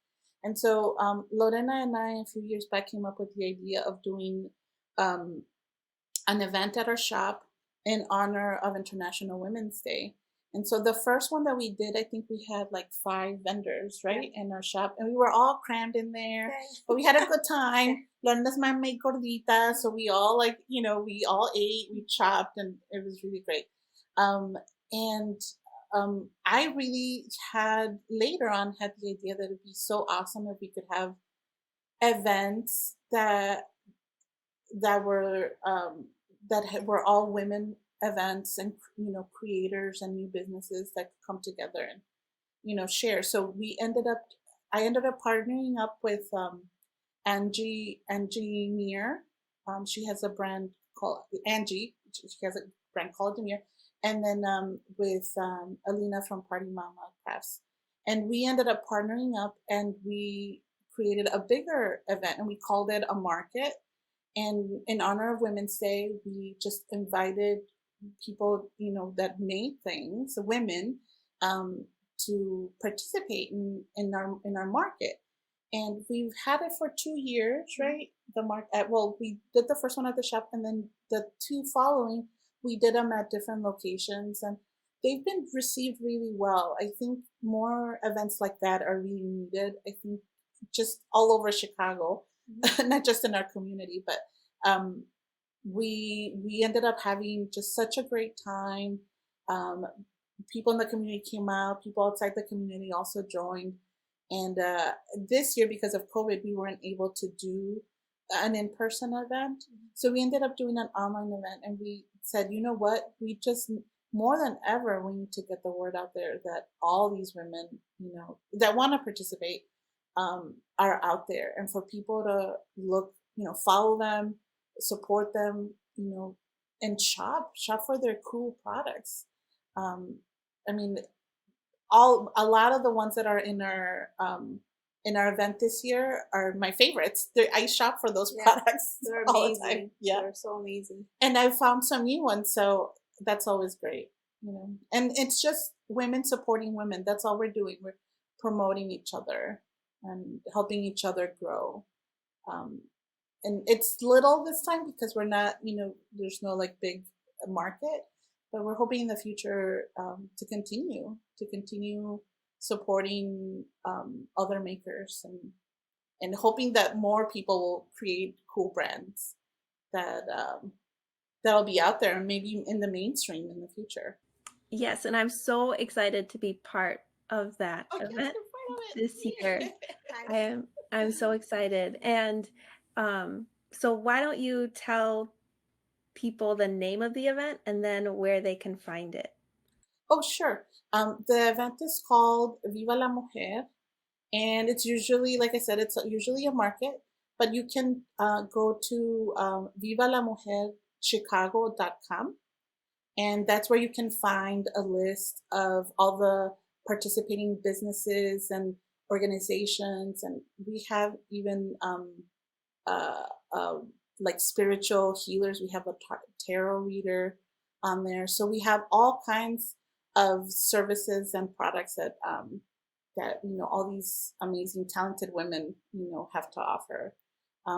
[SPEAKER 3] And so Lorena and I, a few years back, came up with the idea of doing um, an event at our shop in honor of International Women's Day. And so the first one that we did, I think we had like 5 vendors, right, in our shop, and we were all crammed in there, but we had a good time. Lorena's mom made gorditas, so we all we all ate, we chopped, and it was really great. And I really had later on had the idea that it'd be so awesome if we could have events that were were all women events, and creators and new businesses that could come together and share. So I ended up partnering up with Angie Meir. She has a brand called Angie. She has a brand called Demir, and then with Alina from Party Mama Crafts, and we ended up partnering up, and we created a bigger event, and we called it a market. And in honor of Women's Day, we just invited people, that made things, women, um, to participate in our market. And we've had it for 2 years, right? Well, we did the first one at the shop, and then the 2 following, we did them at different locations, and they've been received really well. I think more events like that are really needed. I think just all over Chicago,
[SPEAKER 2] Mhm.
[SPEAKER 3] not just in our community, but um, we ended up having just such a great time. Um, People in the community came out, people outside the community also joined. And this year, because of COVID, we weren't able to do an in-person event. So we ended up doing an online event, and we said, you know what, we just more than ever we need to get the word out there that all these women, that want to participate, are out there, and for people to look, follow them, support them, and shop for their cool products. Um, I mean, a lot of the ones that are in our event this year are my favorites. I shop for those
[SPEAKER 2] Yeah,
[SPEAKER 3] products
[SPEAKER 2] they're
[SPEAKER 3] all the time.
[SPEAKER 2] amazing.
[SPEAKER 3] Yeah,
[SPEAKER 2] They're so amazing.
[SPEAKER 3] and I found some new ones, so that's always great. And it's just women supporting women. That's all we're doing. We're promoting each other and helping each other grow. Um, and it's little this time because we're not, there's no like big market, but we're hoping in the future, to continue supporting other makers, and hoping that more people will create cool brands that that'll be out there and maybe in the mainstream in the future.
[SPEAKER 1] Yes, and I'm so excited to be part of that
[SPEAKER 3] Oh yes,
[SPEAKER 1] event
[SPEAKER 3] you're part of
[SPEAKER 1] this year.
[SPEAKER 2] Nice.
[SPEAKER 1] I'm so excited. And so why don't you tell people the name of the event and then where they can find it?
[SPEAKER 3] Oh sure. The event is called Viva La Mujer, and it's usually, like I said, it's usually a market, but you can go to vivalamujerchicago.com, and that's where you can find a list of all the participating businesses and organizations, and we have even uh, uh, like spiritual healers. We have a tarot reader on there, so we have all kinds of services and products that all these amazing talented women have to offer.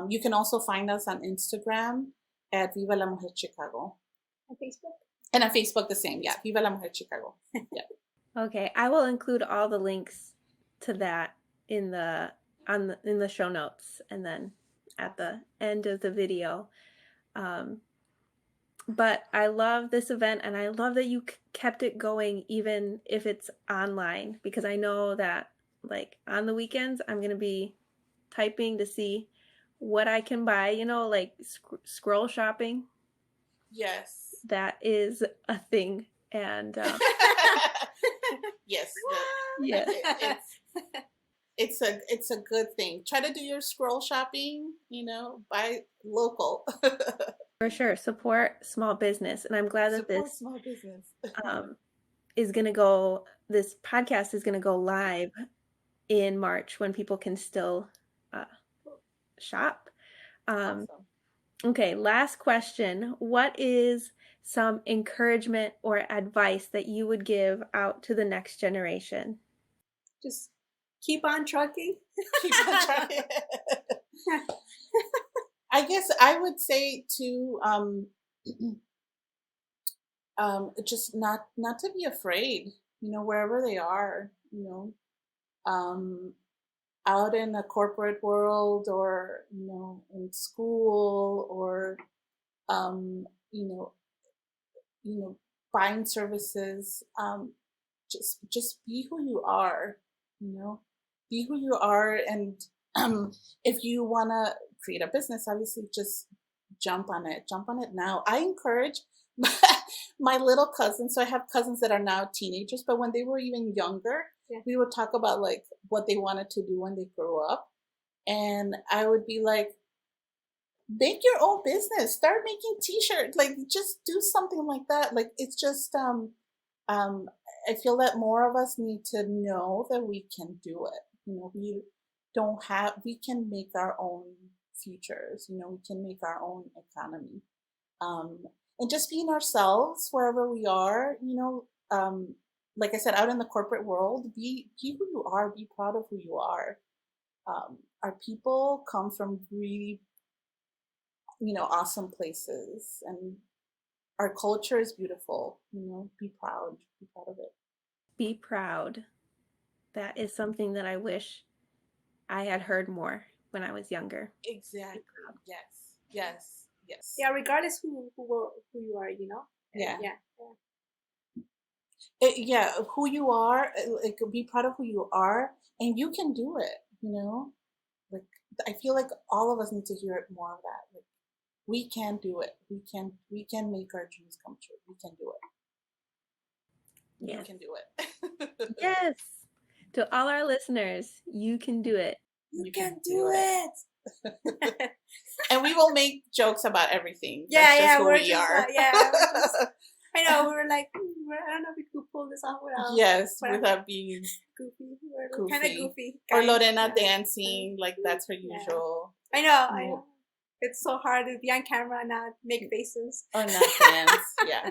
[SPEAKER 3] You can also find us on Instagram at Viva La Mujer Chicago,
[SPEAKER 2] On Facebook?
[SPEAKER 3] and on Facebook the same. Yeah, Viva La Mujer Chicago. Yeah.
[SPEAKER 1] Okay, I will include all the links to that in the in the show notes and then at the end of the video. Um, but I love this event and I love that you kept it going even if it's online, because I know that like on the weekends I'm going to be typing to see what I can buy, like scroll shopping.
[SPEAKER 3] Yes.
[SPEAKER 1] That is a thing. And
[SPEAKER 3] Yes.
[SPEAKER 1] yeah.
[SPEAKER 3] It's a good thing. Try to do your scroll shopping, buy local.
[SPEAKER 1] For sure, support small business. And I'm glad that
[SPEAKER 3] Support
[SPEAKER 1] this
[SPEAKER 3] small business.
[SPEAKER 1] um, this podcast is going to go live in March when people can still uh, shop. Um,
[SPEAKER 3] Awesome.
[SPEAKER 1] okay, last question. What is some encouragement or advice that you would give out to the next generation?
[SPEAKER 2] Just keep on trucking.
[SPEAKER 3] Keep on trying. I guess I would say to just not to be afraid, wherever they are, um, out in the corporate world, or in school, or um, you know you know buying services. Just be who you are, you know be who you are. And if you want to create a business, obviously just jump on it now. I encourage my little cousins. So I have cousins that are now teenagers, but when they were even younger,
[SPEAKER 2] Yeah.
[SPEAKER 3] we would talk about like what they wanted to do when they grew up, and I would be like, make your own business, start making t-shirts, like just do something like that. Like it's just um I feel that more of us need to know that we can do it. We can make our own futures. We can make our own economy. um and just being ourselves wherever we are. Like I said, out in the corporate world, be who you are, be proud of who you are. Our people come from really awesome places, and our culture is beautiful. Be proud of it.
[SPEAKER 1] Be proud. That is something that I wish I had heard more when I was younger.
[SPEAKER 3] Exactly. Yes. Yes. Yes.
[SPEAKER 2] Yeah, regardless who you are,
[SPEAKER 3] Yeah.
[SPEAKER 2] Yeah.
[SPEAKER 3] Yeah. Who you are, like be proud of who you are, and you can do it. Like I feel like all of us need to hear it more of that. Like we can do it. We can make our dreams come true. We can do it. You
[SPEAKER 1] Yes.
[SPEAKER 3] can do it.
[SPEAKER 1] Yes. To all our listeners, you can do it.
[SPEAKER 2] You can do it.
[SPEAKER 3] And we will make jokes about everything.
[SPEAKER 2] Yeah,
[SPEAKER 3] That's just
[SPEAKER 2] yeah,
[SPEAKER 3] who
[SPEAKER 2] we're
[SPEAKER 3] we
[SPEAKER 2] just
[SPEAKER 3] are.
[SPEAKER 2] we're just. I know we were like, I don't know if we could pull this off without.
[SPEAKER 3] Yes,
[SPEAKER 2] without
[SPEAKER 3] without being
[SPEAKER 2] goofy. We're kind of goofy.
[SPEAKER 3] Or
[SPEAKER 2] guys.
[SPEAKER 3] Lorena
[SPEAKER 2] Yeah.
[SPEAKER 3] dancing, like that's her usual.
[SPEAKER 2] I know. It's so hard to be on camera and not make faces.
[SPEAKER 3] Or not dance. Yeah.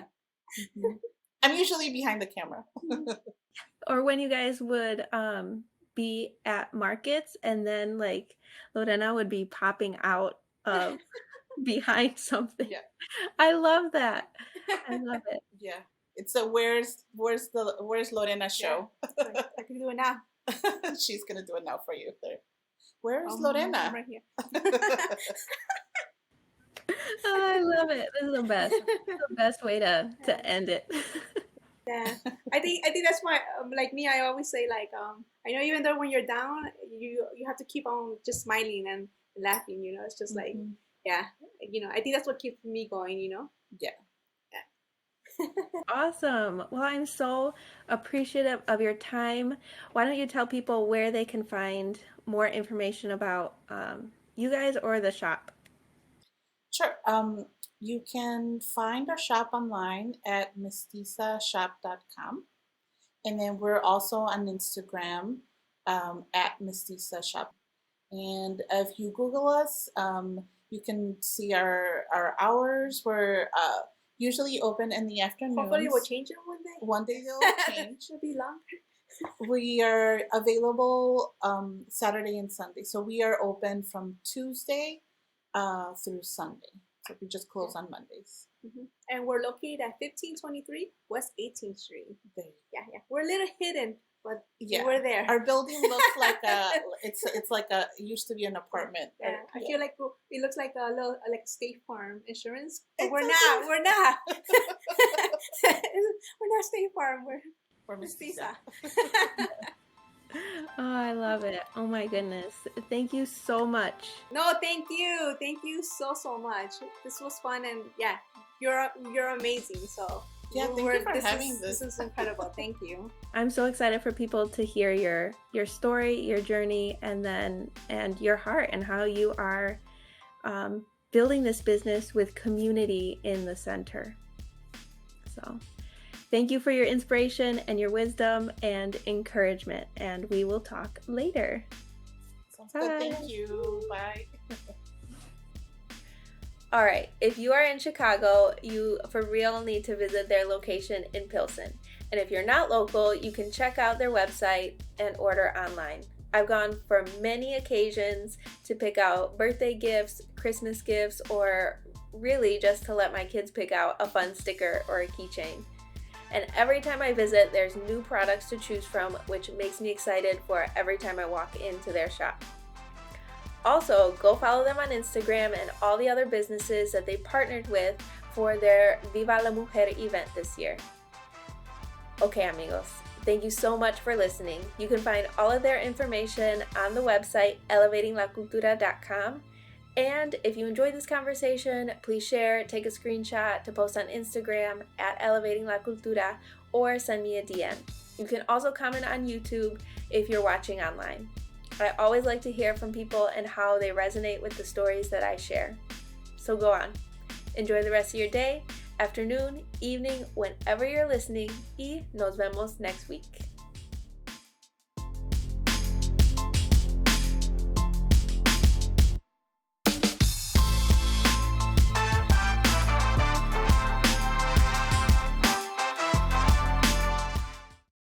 [SPEAKER 3] I'm usually behind the camera.
[SPEAKER 1] Or when you guys would be at markets and then like Lorena would be popping out of behind something.
[SPEAKER 3] Yeah.
[SPEAKER 1] I love that. I love it.
[SPEAKER 3] Yeah. It's a where's Lorena's show?
[SPEAKER 2] Yeah. I can do it now.
[SPEAKER 3] She's gonna do it now for you. There. Where's
[SPEAKER 2] I'm
[SPEAKER 3] Lorena?
[SPEAKER 2] right here.
[SPEAKER 1] Oh, I love it. This is the best. This is the best way to end it.
[SPEAKER 2] Yeah, I think that's why, like me, I always say like, I know even though when you're down, you have to keep on just smiling and laughing. It's just like, yeah, I think that's what keeps me going.
[SPEAKER 3] Yeah.
[SPEAKER 1] Awesome. Well, I'm so appreciative of your time. Why don't you tell people where they can find more information about you guys or the shop?
[SPEAKER 3] Sure. You can find our shop online at mestizashop.com. And then we're also on Instagram at Mestiza Shop. And if you Google us, you can see our hours. We're usually open in the afternoons.
[SPEAKER 2] Hopefully we'll change it one day.
[SPEAKER 3] One day they'll change.
[SPEAKER 2] It'll be longer.
[SPEAKER 3] We are available Saturday and Sunday. So we are open from Tuesday through Sunday. So we just close on Mondays.
[SPEAKER 2] Mm-hmm. And we're located at 1523 West 18th Street.
[SPEAKER 3] There.
[SPEAKER 2] Yeah. We're a little hidden, but
[SPEAKER 3] yeah,
[SPEAKER 2] we're there.
[SPEAKER 3] Our building looks like it's like it used to be an apartment.
[SPEAKER 2] Yeah. I feel like it looks like a little like State Farm insurance, but we're
[SPEAKER 3] Exactly.
[SPEAKER 2] not. We're not. We're not State Farm. We're
[SPEAKER 3] Mestiza.
[SPEAKER 1] Oh, I love it. Oh my goodness. Thank you so much.
[SPEAKER 2] No, thank you. Thank you so much. This was fun, and yeah, you're amazing. So
[SPEAKER 3] yeah, thank you for having this.
[SPEAKER 2] This is incredible. Thank you.
[SPEAKER 1] I'm so excited for people to hear your story, your journey, and your heart, and how you are building this business with community in the center. So thank you for your inspiration and your wisdom and encouragement, and we will talk later.
[SPEAKER 3] Sounds good. Thank you. Bye.
[SPEAKER 1] All right, if you are in Chicago, you for real need to visit their location in Pilsen. And if you're not local, you can check out their website and order online. I've gone for many occasions to pick out birthday gifts, Christmas gifts, or really just to let my kids pick out a fun sticker or a keychain. And every time I visit, there's new products to choose from, which makes me excited for every time I walk into their shop. Also, go follow them on Instagram and all the other businesses that they partnered with for their Viva La Mujer event this year. Okay, amigos, thank you so much for listening. You can find all of their information on the website elevatinglacultura.com. And if you enjoyed this conversation, please share, take a screenshot to post on Instagram at Elevating La Cultura, or send me a DM. You can also comment on YouTube if you're watching online. I always like to hear from people and how they resonate with the stories that I share. So go on. Enjoy the rest of your day, afternoon, evening, whenever you're listening, y nos vemos next week.